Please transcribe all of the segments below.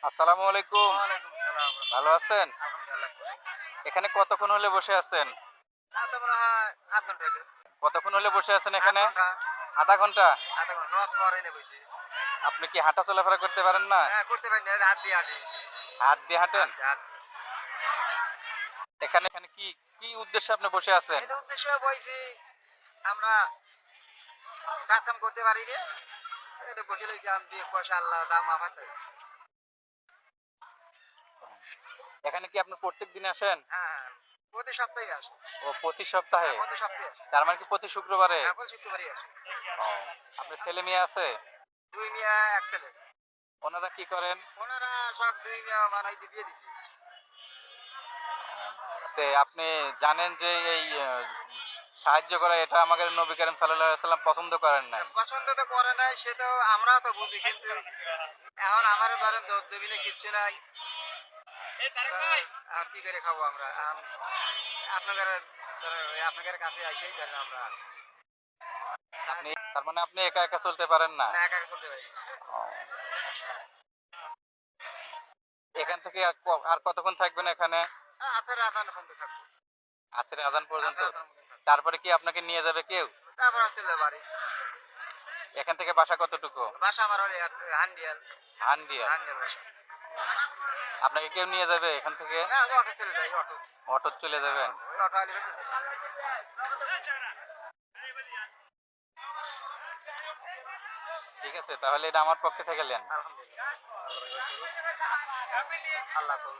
আসসালামু আলাইকুম। ওয়ালাইকুম সালাম। ভালো আছেন? আলহামদুলিল্লাহ। এখানে কতক্ষণ হলে বসে আছেন? তো মনে হয় ০.৫ ঘন্টা হইলো। কতক্ষণ হলে বসে আছেন ০.৫ এখানে? ঘন্টা, আধা ঘন্টা? ০.৫ ঘন্টা। নামাজ পড়াই না বইছি। আপনি কি হাঁটা চলাফেরা করতে পারেন না? হ্যাঁ, করতে পারি না। এই যে হাত দিয়ে হাঁটি। হাত দিয়ে হাঁটেন? হাত দিয়ে, হাত দিয়ে। এখানে এখানে কি উদ্দেশ্যে আপনি বসে আছেন? এটা উদ্দেশ্য বইছি আমরা কাজ-কাম করতে পারি রে। এটা বসে লইছি আমি দিয়ে পয়সা আল্লাহ দাম মাফাতে। এখানে কি আপনি প্রত্যেকদিন আসেন? হ্যাঁ, হ্যাঁ। প্রতি সপ্তাহে আসি। ও প্রতি হ্যাঁ, সপ্তাহে? প্রতি সপ্তাহে আসি। তার মানে কি প্রতি শুক্রবারে? হ্যাঁ, প্রতি শুক্রবারই আসি। ও, আপনার ছেলে মেয়ে আছে? ২ মিয়া ১ ছেলে। ওনারা কি করেন? ওনারা সব ২ মিয়া মানে এই যে বিয়ে দিছি। তে আপনি জানেন যে এই সাহায্য করা এটা আমাদের নবী করিম সাল্লাল্লাহু আলাইহি সাল্লাম পছন্দ করেন নাই। পছন্দ তো করে নাই সে তো আমরাও তো বুঝি কিন্তু এখন আমার ধরেন দোষ দেবি না কিচ্ছু নাই। আর কি করে খাবো আমরা? আপনাদের আপনাদের কাছে আইসাই ধরেন আমরা আপনি তার মানে আপনি একা একা চলতে পারেন না। না একা একা চলতে পারি না। ও, এখান থেকে আর কতক্ষণ থাকবেন এখানে? আথের আদান পর্যন্ত থাকবো। আসরের আজান পর্যন্ত? আথের আদান পর্যন্ত থাকবো। তারপরে কি আপনাকে নিয়ে যাবে কেউ? তারপর চলে বাড়ি। এখান থেকে বাসা কতটুকু? বাসা আমার হলে হান্ডিয়াল। হান্ডিয়া? হান্ডিয়াল বাসা। আপনাকে কেউ নিয়ে যাবে এখান থেকে? হ্যাঁ আমি অটো চলে যাই অটো। অটো চলে যাবেন? ওই অটো আইলে চলে যাই। ঠিক আছে, তাহলে এটা আমার পক্ষে থেকে নেন। আলহামদুলিল্লাহ। আল্লাহ করুন।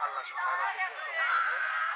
আল্লাহ সুবহানাহু ওয়া তাআলা